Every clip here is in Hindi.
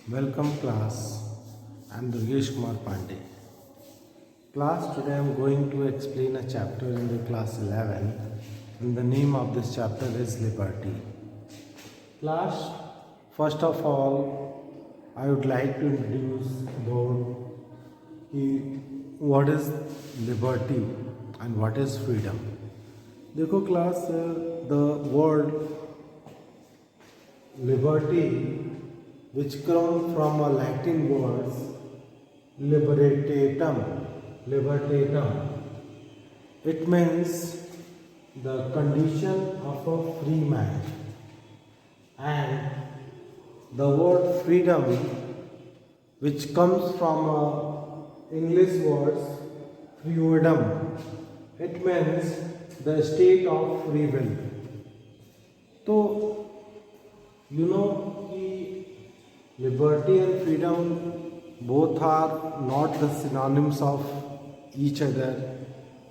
Welcome class. I am Durgesh Kumar Pandey. Class, today I am going to explain a chapter in the class 11 and the name of this chapter is Liberty. Class, first of all I would like to introduce about what is liberty and what is freedom. देखो class, the word liberty, which come from a Latin words libertatum. It means the condition of a free man, and the word freedom, which comes from English words freedom. It means the state of free will. तो you know कि liberty and freedom both are not the synonyms of each other.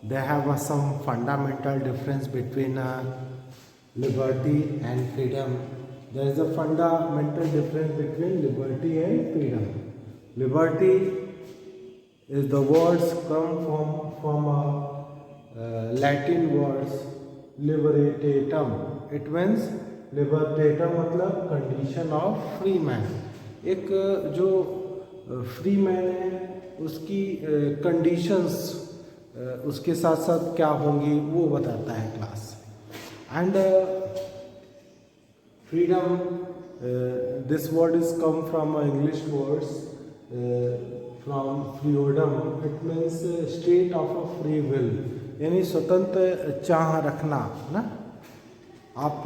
They have some fundamental difference between liberty and freedom. There is a fundamental difference between liberty and freedom. Liberty is the words come from Latin words libertatum. It means libertatum मतलब कंडीशन ऑफ फ्री मैन. एक जो फ्री मैन है उसकी कंडीशंस उसके साथ साथ क्या होंगी वो बताता है class. And freedom, this word is come from English words from freedom. It means state of a free will, यानी स्वतंत्र चाह रखना ना. आप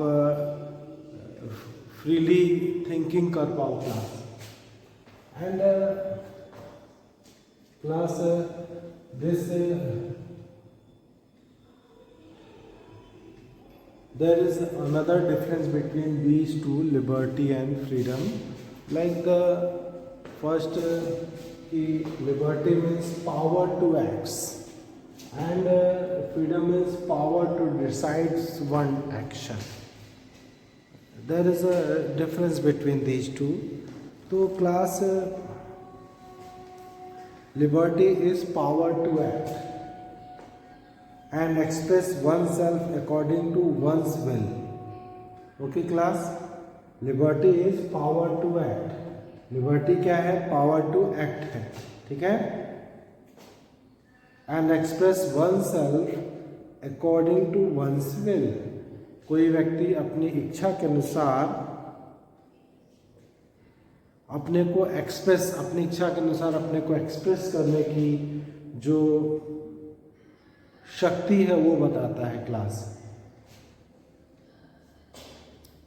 फ्रीली थिंकिंग कर पाओ class. And class this there is another difference between these two, liberty and freedom. Like the first, liberty means power to act, and freedom means power to decide one action. There is a difference between these two. So class, liberty is power to act and express oneself according to one's will. Okay class, liberty is power to act. Liberty क्या है? Power to act है. ठीक है? And express oneself according to one's will. कोई व्यक्ति अपनी इच्छा के अनुसार अपने को एक्सप्रेस, अपनी इच्छा के अनुसार अपने को एक्सप्रेस करने की जो शक्ति है वो बताता है class.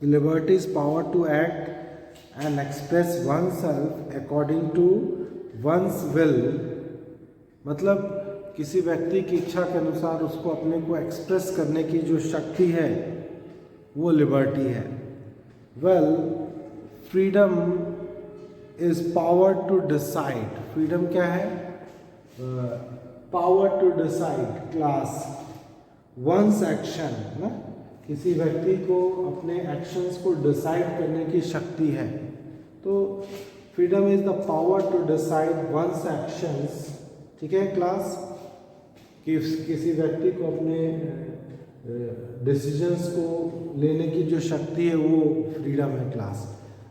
Liberty is power to act and express oneself according to one's will. मतलब किसी व्यक्ति की इच्छा के अनुसार उसको अपने को एक्सप्रेस करने की जो शक्ति है वो लिबर्टी है. Well, freedom is power to decide. Freedom क्या है? Power to decide class one's action ना. किसी व्यक्ति को अपने एक्शंस को डिसाइड करने की शक्ति है. तो freedom is the power to decide one's actions. ठीक है क्लास, कि किसी व्यक्ति को अपने डिसीजंस को लेने की जो शक्ति है वो फ्रीडम है क्लास.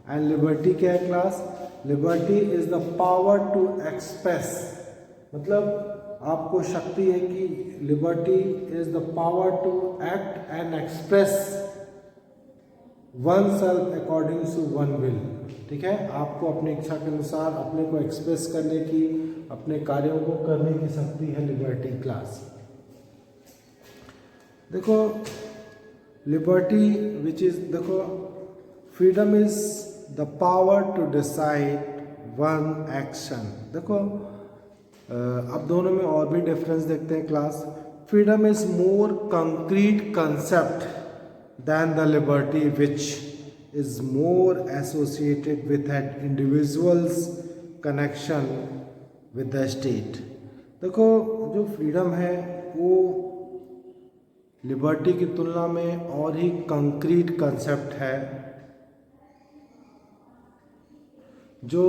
एंड लिबर्टी क्या है class? Liberty is the power to express. मतलब आपको शक्ति है कि liberty is the power to act and express oneself according to one will. ठीक है, आपको अपनी इच्छा के अनुसार अपने को एक्सप्रेस करने की, अपने कार्यों को करने की शक्ति है लिबर्टी क्लास. देखो लिबर्टी विच इज, देखो freedom is the power to decide one action. देखो अब दोनों में और भी डिफरेंस देखते हैं class. Freedom is more concrete concept than the liberty which is more associated with an individual's connection with the state. देखो जो फ्रीडम है वो लिबर्टी की तुलना में और ही कंक्रीट कंसेप्ट है. जो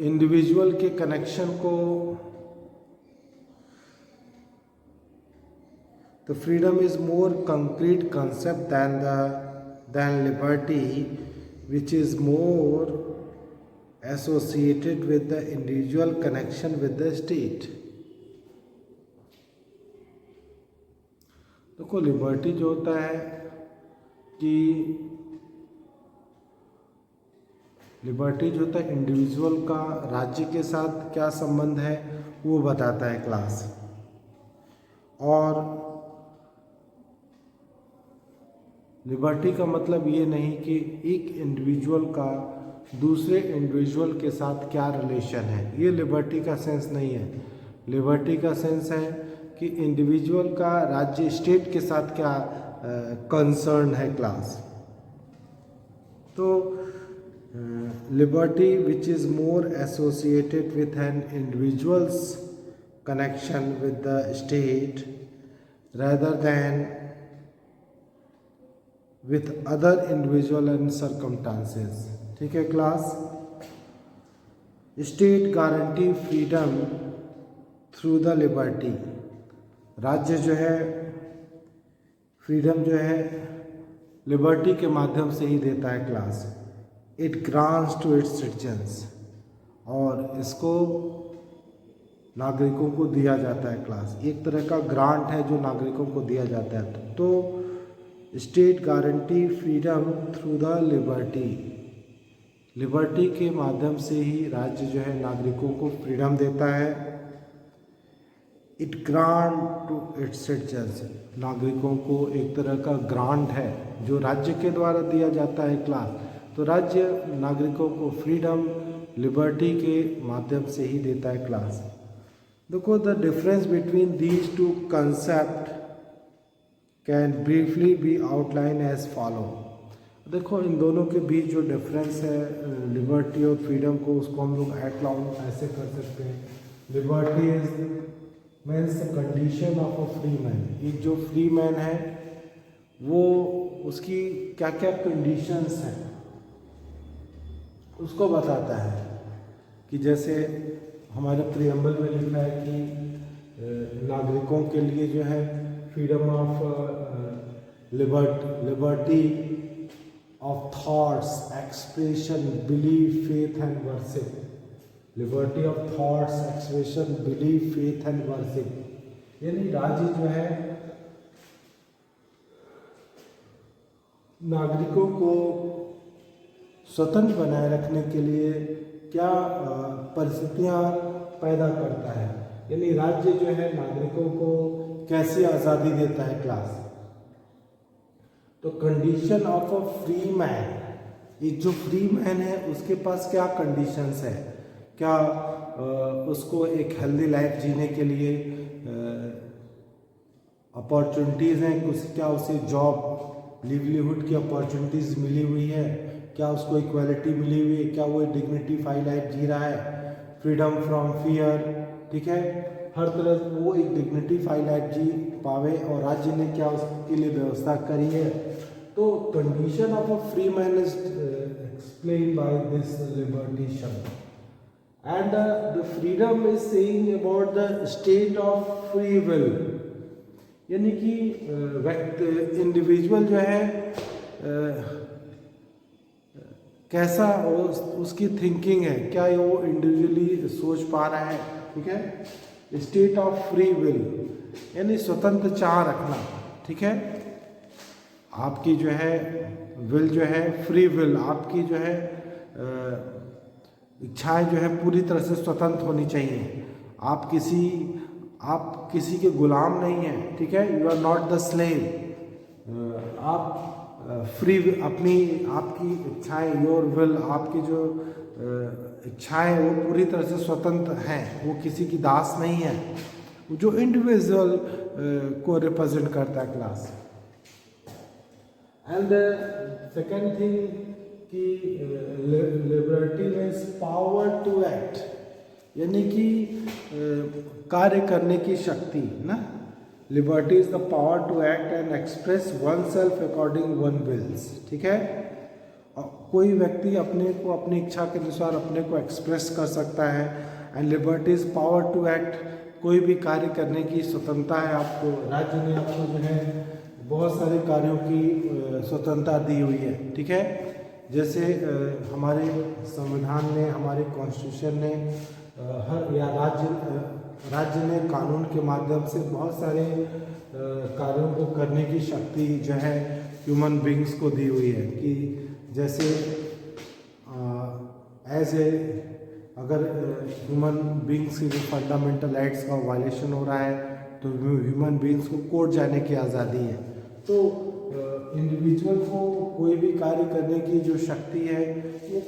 इंडिविजुअल के कनेक्शन को, तो freedom is more concrete concept than liberty, which is more associated with the individual connection with the state. देखो लिबर्टी जो होता है कि लिबर्टी जो होता है इंडिविजुअल का राज्य के साथ क्या संबंध है वो बताता है क्लास। और लिबर्टी का मतलब ये नहीं कि एक इंडिविजुअल का दूसरे इंडिविजुअल के साथ क्या रिलेशन है, ये लिबर्टी का सेंस नहीं है। लिबर्टी का सेंस है कि इंडिविजुअल का राज्य स्टेट के साथ क्या कंसर्न है क्लास। तो liberty which is more associated with an individual's connection with the state rather than with other individual and circumstances। ठीक है class. State guarantee freedom through the liberty, राज्य जो है फ्रीडम जो है लिबर्टी के माध्यम से ही देता है class. It grants to its citizens, और इसको नागरिकों को दिया जाता है क्लास। एक तरह का ग्रांट है जो नागरिकों को दिया जाता है। तो state guarantee freedom through the liberty, liberty के माध्यम से ही राज्य जो है नागरिकों को फ्रीडम देता है। It grant to its citizens, नागरिकों को एक तरह का ग्रांट है जो राज्य के द्वारा दिया जाता है क्लास। तो राज्य नागरिकों को फ्रीडम लिबर्टी के माध्यम से ही देता है क्लास। देखो the difference between these two concept can briefly be outline as follow. देखो इन दोनों के बीच जो डिफरेंस है लिबर्टी और फ्रीडम को, उसको हम लोग आउटलाइन ऐसे कर सकते हैं। Liberty is means the condition of a free man. एक जो फ्री मैन है वो उसकी क्या क्या कंडीशंस हैं उसको बताता है। कि जैसे हमारे प्रियम्बल में लिखा है कि नागरिकों के लिए जो है freedom of liberty of thoughts, expression, belief, faith and worship. Liberty of thoughts, expression, belief, faith and worship. यानी राज्य जो है नागरिकों को स्वतंत्र बनाए रखने के लिए क्या परिस्थितियां पैदा करता है। यानी राज्य जो है नागरिकों को कैसी आज़ादी देता है क्लास। तो condition of a free man, एक जो फ्री मैन है उसके पास क्या कंडीशंस है, क्या उसको एक हेल्दी लाइफ जीने के लिए अपॉर्चुनिटीज़ हैं, क्या उसे जॉब लिवलीहुड की अपॉर्चुनिटीज़ मिली हुई है, क्या उसको इक्वालिटी मिली हुई है, क्या वो डिग्निटीफाई लाइफ जी रहा है, फ्रीडम फ्रॉम फियर। ठीक है, हर तरह वो एक डिग्निटीफाई लाइफ जी पावे और राज्य ने क्या उसके लिए व्यवस्था करी है। तो condition of a free man is explain by this liberty शब्द। And the freedom is saying about the state of free will, यानी कि व्यक्ति इंडिविजुअल जो है कैसा उसकी थिंकिंग है, क्या वो इंडिविजुअली सोच पा रहा है। ठीक है, स्टेट ऑफ फ्री विल यानी स्वतंत्र चाह रखना। ठीक है, आपकी जो है विल जो है फ्री विल, आपकी जो है इच्छाएं जो है पूरी तरह से स्वतंत्र होनी चाहिए। आप किसी के गुलाम नहीं हैं। ठीक है, you are not the slave. आप फ्री आपकी इच्छाएं, योर विल, आपकी जो इच्छाएं वो पूरी तरह से स्वतंत्र हैं, वो किसी की दास नहीं है, जो इंडिविजुअल को रिप्रेजेंट करता है क्लास। एंड सेकेंड थिंग कि liberty means power to act, यानी कि कार्य करने की शक्ति ना। Liberty is the power to act and express oneself according one wills. ठीक है, कोई व्यक्ति अपने को अपनी इच्छा के अनुसार अपने को एक्सप्रेस कर सकता है। And liberty is power to act, कोई भी कार्य करने की स्वतंत्रता है आपको। राज्य ने आपको जो है बहुत सारे कार्यों की स्वतंत्रता दी हुई है, ठीक है। जैसे हमारे संविधान ने, हमारे कॉन्स्टिट्यूशन ने हर या राज्य ने कानून के माध्यम से बहुत सारे कार्यों को करने की शक्ति जो है ह्यूमन बींग्स को दी हुई है। कि जैसे एज ए अगर ह्यूमन बींग्स की फंडामेंटल राइट्स का वायलेशन हो रहा है तो ह्यूमन बींग्स को कोर्ट जाने की आज़ादी है। तो इंडिविजुअल को कोई भी कार्य करने की जो शक्ति है वो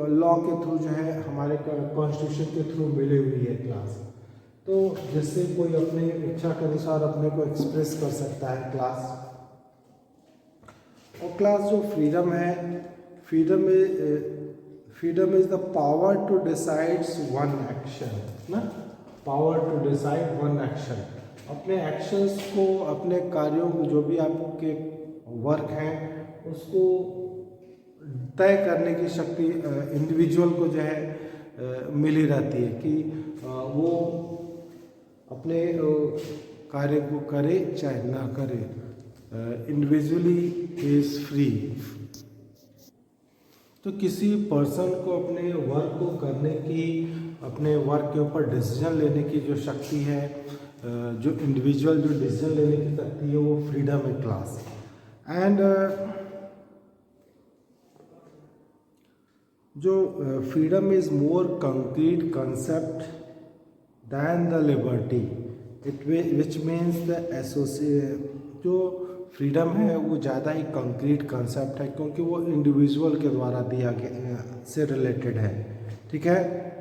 लॉ के थ्रू जो है हमारे कॉन्स्टिट्यूशन के थ्रू मिली हुई है क्लास। तो जिससे कोई अपने इच्छा के अनुसार अपने को एक्सप्रेस कर सकता है क्लास। और क्लास जो फ्रीडम है, freedom is the power to decide one action ना, power to decide one action. अपने एक्शंस को, अपने कार्यों को, जो भी आपके वर्क हैं उसको तय करने की शक्ति इंडिविजुअल को जो है मिली रहती है कि वो अपने कार्य को करे चाहे ना करे। Individually is free. तो किसी पर्सन को अपने वर्क को करने की, अपने वर्क के ऊपर डिसीजन लेने की जो शक्ति है, जो इंडिविजुअल जो डिसीजन लेने की शक्ति है वो फ्रीडम है क्लास। एंड जो freedom is more concrete concept than the liberty, which means the associate. जो फ्रीडम है वो ज़्यादा ही कंक्रीट कंसेप्ट है क्योंकि वो इंडिविजुअल के द्वारा दिया गया से रिलेटेड है, ठीक है।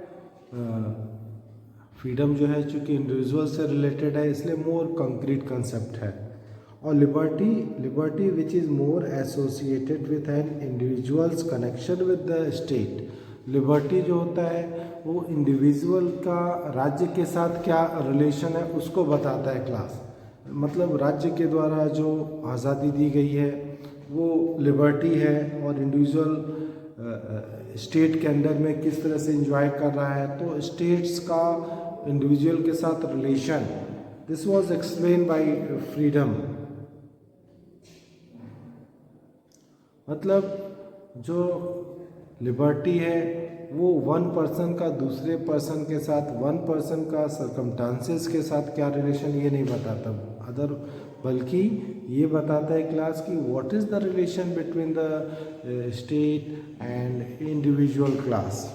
फ्रीडम जो है चूँकि इंडिविजुअल से रिलेटेड है इसलिए मोर कंक्रीट कंसेप्ट है। और liberty which is more associated with an individual's connection with the state. Liberty जो होता है वो इंडिविजुअल का राज्य के साथ क्या रिलेशन है उसको बताता है क्लास। मतलब राज्य के द्वारा जो आज़ादी दी गई है वो लिबर्टी है, और इंडिविजुअल स्टेट के अंदर में किस तरह से एंजॉय कर रहा है। तो स्टेट्स का इंडिविजुअल के साथ relation, this was explain by freedom. मतलब जो लिबर्टी है वो वन पर्सन का दूसरे पर्सन के साथ, वन पर्सन का सर्कमस्टांसेस के साथ क्या रिलेशन ये नहीं बताता, बल्कि ये बताता है क्लास की what is the relation between the state and individual class.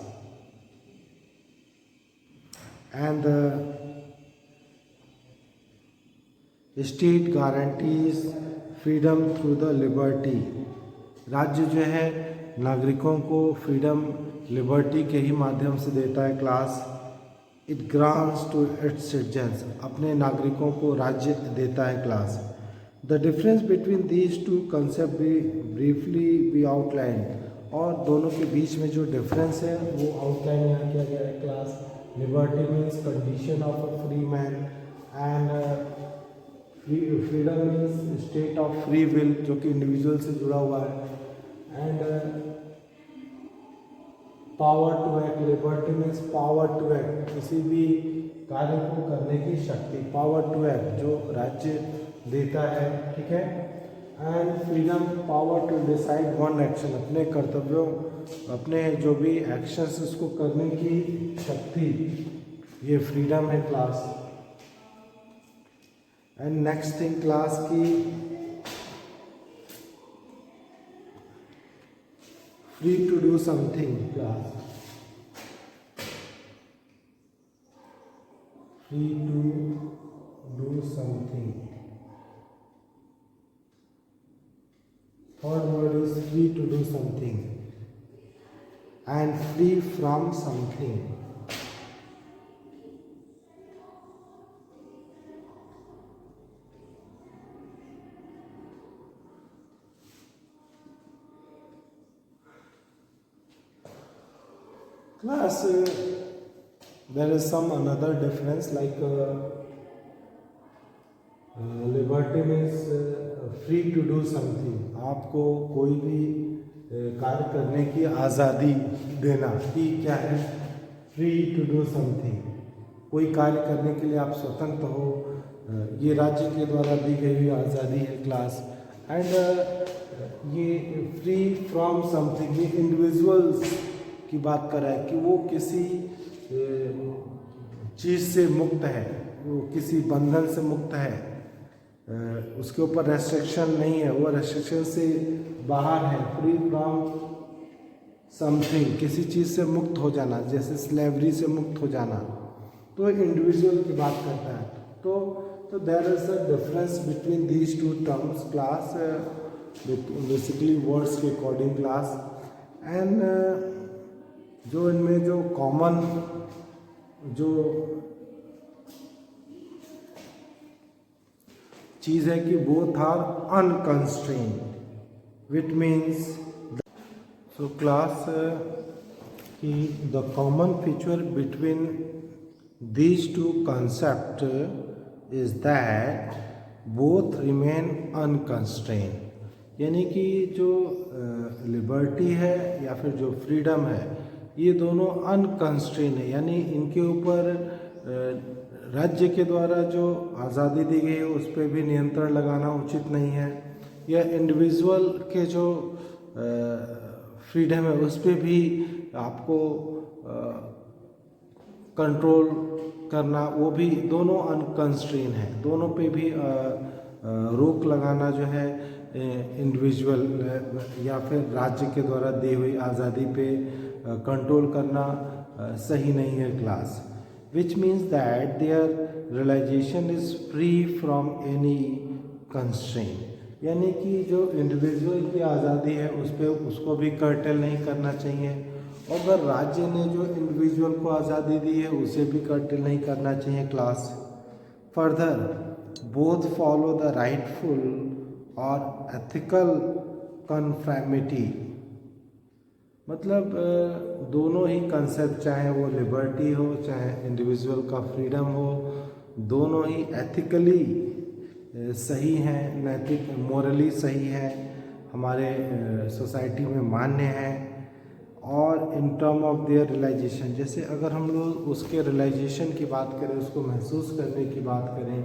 And the state guarantees freedom through the liberty. राज्य जो है नागरिकों को फ्रीडम लिबर्टी के ही माध्यम से देता है class. It grants to its citizens, अपने नागरिकों को राज्य देता है class. The difference between these two concept briefly be outline. और दोनों के बीच में जो डिफरेंस है वो आउटलाइन यहाँ किया गया है class. Liberty means condition of a free man and freedom means state of free will जो कि इंडिविजुअल से जुड़ा हुआ है। And power to act, liberty means power to act, किसी भी कार्य को करने की शक्ति, पावर टू एक्ट जो राज्य देता है, ठीक है। And freedom power to decide one action, अपने कर्तव्यों, अपने जो भी एक्शंस उसको करने की शक्ति, ये फ्रीडम है class. And next thing class की free to do something class, free to do something. Third word is free to do something and free from something. Class, there is some another difference like liberty means free to do something. आपको कोई भी कार्य करने की आज़ादी देना, कि क्या है, फ्री टू डू समथिंग, कोई कार्य करने के लिए आप स्वतंत्र हो, ये राज्य के द्वारा दी गई हुई आज़ादी है क्लास। एंड ये फ्री फ्रॉम समथिंग, ये इंडिविजुअल्स की बात कर रहा है कि वो किसी चीज़ से मुक्त है, वो किसी बंधन से मुक्त है, उसके ऊपर रेस्ट्रिक्शन नहीं है, वो रेस्ट्रिक्शन से बाहर है, फ्री फ्रॉम समथिंग, किसी चीज़ से मुक्त हो जाना, जैसे स्लेवरी से मुक्त हो जाना, तो इंडिविजुअल की बात करता है। तो there is a difference between these two terms, class basically words के अकॉर्डिंग क्लास, एंड जो इनमें जो कॉमन जो चीज़ है कि both are unconstrained, which means so class कि the common feature between these two concept is that both remain unconstrained, यानी कि जो लिबर्टी है या फिर जो फ्रीडम है, ये दोनों अनकंस्ट्रेन है, यानी इनके ऊपर राज्य के द्वारा जो आज़ादी दी गई है उस पर भी नियंत्रण लगाना उचित नहीं है, या इंडिविजुअल के जो फ्रीडम है उस पर भी आपको कंट्रोल करना, वो भी दोनों अनकंस्ट्रेन है, दोनों पे भी रोक लगाना जो है इंडिविजुअल या फिर राज्य के द्वारा दी हुई आज़ादी पे कंट्रोल करना सही नहीं है class, which means that their realization is free from any constraint, यानी कि जो इंडिविजुअल की आज़ादी है उस पर उसको भी कर्टेल नहीं करना चाहिए, और अगर राज्य ने जो इंडिविजुअल को आज़ादी दी है उसे भी कर्टेल नहीं करना चाहिए class. Further both follow the rightful और एथिकल कन्फर्मिटी, मतलब दोनों ही कंसेप्ट, चाहे वो लिबर्टी हो चाहे इंडिविजुअल का फ्रीडम हो, दोनों ही एथिकली सही हैं, नैतिक मोरली सही है, हमारे सोसाइटी में मान्य है, और in term of their realization, जैसे अगर हम लोग उसके रियलाइजेशन की बात करें, उसको महसूस करने की बात करें,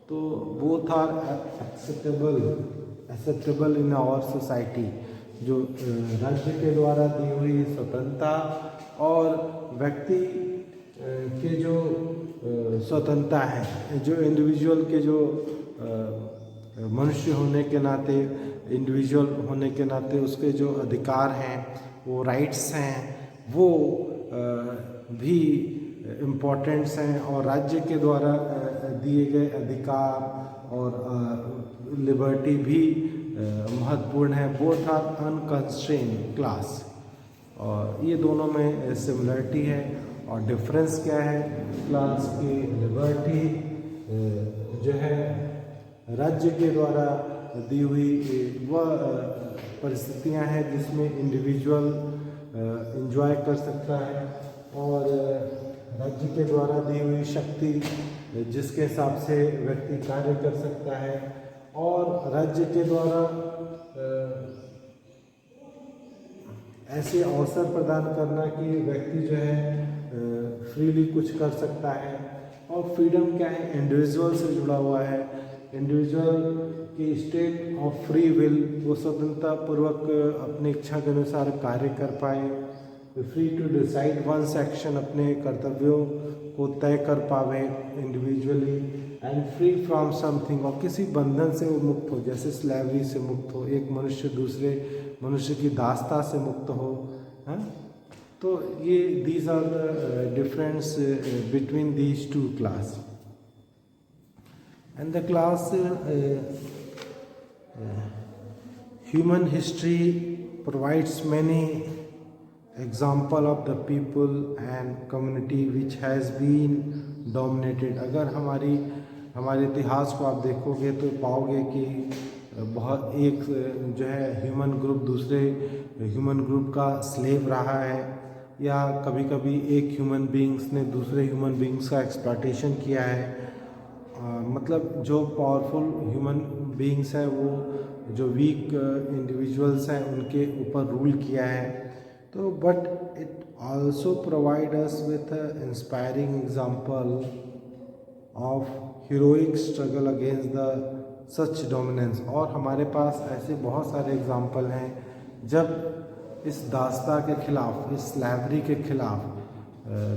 तो both are acceptable in our society, जो राज्य के द्वारा दी हुई स्वतंत्रता और व्यक्ति के जो स्वतंत्रता है, जो इंडिविजुअल के जो मनुष्य होने के नाते, इंडिविजुअल होने के नाते उसके जो अधिकार हैं, वो राइट्स हैं, वो भी इम्पोर्टेंट्स हैं, और राज्य के द्वारा दिए गए अधिकार और लिबर्टी भी महत्वपूर्ण है। बोथ आर अनकंस्ट्रेन्ड क्लास, और ये दोनों में सिमिलरिटी है, और डिफरेंस क्या है क्लास की, लिबर्टी जो है राज्य के द्वारा दी हुई वह परिस्थितियां हैं जिसमें इंडिविजुअल एंजॉय कर सकता है, और राज्य के द्वारा दी हुई शक्ति जिसके हिसाब से व्यक्ति कार्य कर सकता है, और राज्य के द्वारा ऐसे अवसर प्रदान करना कि व्यक्ति जो है फ्रीली कुछ कर सकता है। और फ्रीडम क्या है, इंडिविजुअल से जुड़ा हुआ है, इंडिविजुअल की स्टेट ऑफ फ्री विल, वो स्वतंत्रता पूर्वक अपनी इच्छा के अनुसार कार्य कर पाए, free to decide one's action, अपने कर्तव्यों को तय कर पावे individually, and free from something, और किसी बंधन से वो मुक्त हो, जैसे स्लेवरी से मुक्त हो, एक मनुष्य दूसरे मनुष्य की दासता से मुक्त हो, है? तो ये these are the difference between these two class, and the class human history provides many example of the people and community which has been dominated। अगर हमारे इतिहास को आप देखोगे तो पाओगे कि बहुत एक जो है ह्यूमन ग्रुप दूसरे ह्यूमन ग्रुप का स्लेव रहा है, या कभी कभी एक ह्यूमन बींग्स ने दूसरे ह्यूमन बींग्स का एक्सप्लॉयटेशन किया है। मतलब जो पावरफुल ह्यूमन बीइंग्स हैं वो जो वीक इंडिविजुअल्स हैं उनके ऊपर रूल किया है। तो but it also provide us with inspiring example of heroic struggle against the such dominance. और हमारे पास ऐसे बहुत सारे एग्जांपल हैं जब इस दास्ता के खिलाफ, इस स्लैवरी के खिलाफ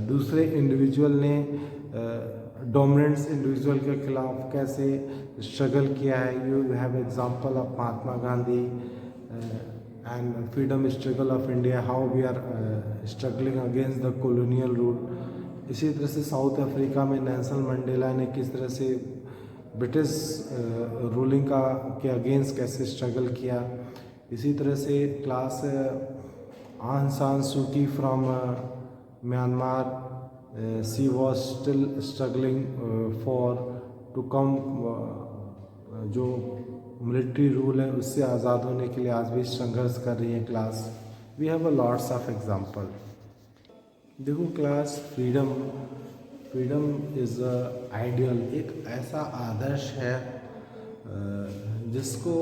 दूसरे इंडिविजुअल ने डोमिनेंट्स इंडिविजुअल के खिलाफ कैसे स्ट्रगल किया है। You have example of Mahatma Gandhi and freedom struggle of India, how we are struggling against the colonial rule. इसी तरह से साउथ अफ्रीका में नेल्सन मंडेला ने किस तरह से ब्रिटिश रूलिंग के अगेंस्ट कैसे स्ट्रगल किया। इसी तरह से class Aung San Suu Kyi from Myanmar, she was still struggling for to come, जो मिलिट्री रूल है उससे आज़ाद होने के लिए आज भी संघर्ष कर रही है class. We have a lots of example. देखो class, freedom is a ideal, एक ऐसा आदर्श है जिसको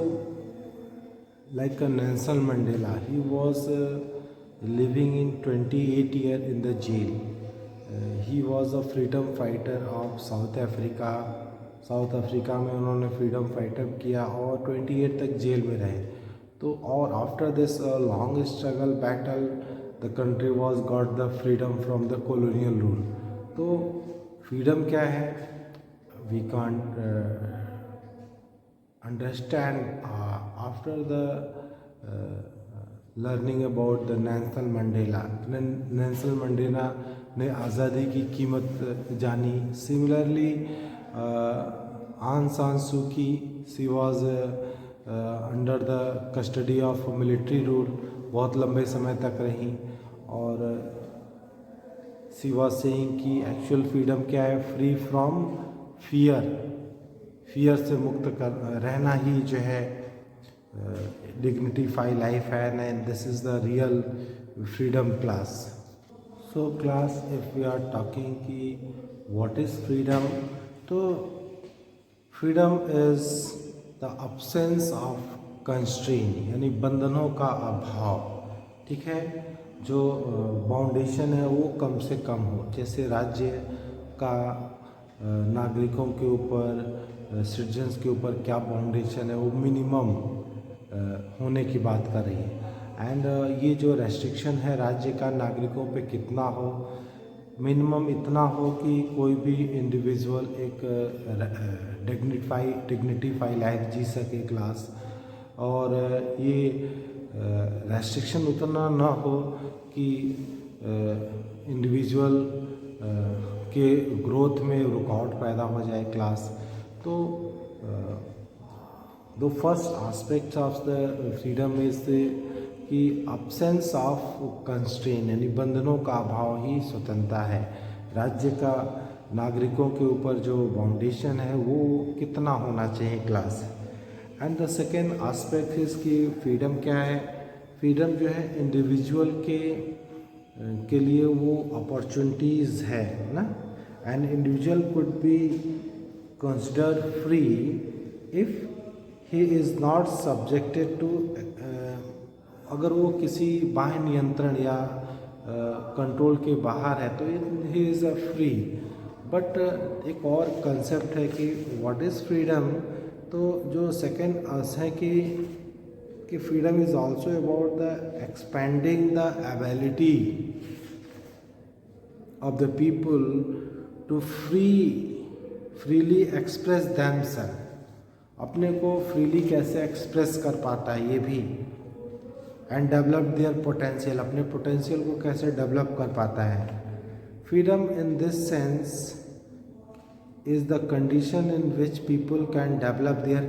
like Nelson Mandela, he was living in 28 year in the jail. He was a freedom fighter of South Africa. South Africa में उन्होंने फ्रीडम फाइटर किया और 28 तक जेल में रहे। तो और after this long struggle battle the country was got the freedom from the colonial rule. तो फ्रीडम क्या है, we can't understand after the learning about the Nelson Mandela. Nelson Mandela ने आज़ादी की कीमत जानी। सिमिलरली आंग San Suu Kyi, she was under the custody of military rule, बहुत लंबे समय तक रही। और सी वॉज सेइंग कि एक्चुअल फ्रीडम क्या है, फ्री फ्रॉम फियर से मुक्त कर रहना ही जो है डिग्निटीफाई लाइफ है, and this is the real freedom class. So class, if we are talking कि व्हाट इज़ फ्रीडम, तो freedom is the absence of constraint, यानी बंधनों का अभाव। ठीक है, जो बाउंडेशन है वो कम से कम हो। जैसे राज्य का नागरिकों के ऊपर, सिटीजन्स के ऊपर क्या बाउंडेशन है, वो मिनिमम होने की बात कर रही है। एंड ये जो रेस्ट्रिक्शन है राज्य का नागरिकों पे कितना हो, मिनिमम इतना हो कि कोई भी इंडिविजुअल एक डिग्निटीफाई लाइफ जी सके क्लास। और ये रेस्ट्रिक्शन उतना ना हो कि इंडिविजुअल के ग्रोथ में रुकावट पैदा हो जाए क्लास। तो the first aspect of the freedom is कि अब्सेंस ऑफ कंस्ट्रेन, यानी बंधनों का अभाव ही स्वतंत्रता है। राज्य का नागरिकों के ऊपर जो बाउंडेशन है वो कितना होना चाहिए class. And the second aspect is कि फ्रीडम क्या है, फ्रीडम जो है इंडिविजुअल के लिए वो अपॉर्चुनिटीज़ है ना। An individual could be consider free if he is not subjected to, अगर वो किसी बाह्य नियंत्रण या कंट्रोल के बाहर है तो he is a free. But एक और कंसेप्ट है कि व्हाट इज़ फ्रीडम, तो जो सेकेंड अर्थ है कि freedom is also about the expanding the ability of the people to freely express themself. अपने को फ्रीली कैसे एक्सप्रेस कर पाता है ये भी। एंड डेवलप देयर पोटेंशियल, अपने पोटेंशियल को कैसे डेवलप कर पाता है। Freedom in this sense is the condition in which people can develop their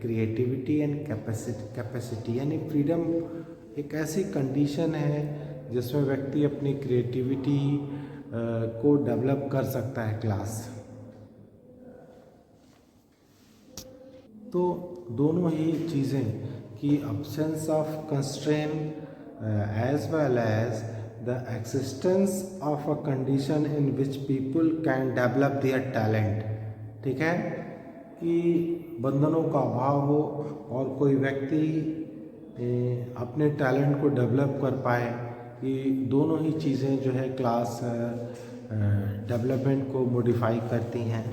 creativity and capacity, यानी फ्रीडम एक ऐसी कंडीशन है जिसमें व्यक्ति अपनी क्रिएटिविटी को डेवलप कर सकता है क्लास। तो दोनों ही चीज़ें कि absence of constraint as well as the existence of a condition in which people can develop their talent, ठीक है, कि बंधनों का अभाव हो और कोई व्यक्ति अपने टैलेंट को डेवलप कर पाए। ये दोनों ही चीज़ें जो है क्लास डेवलपमेंट को मॉडिफाई करती हैं।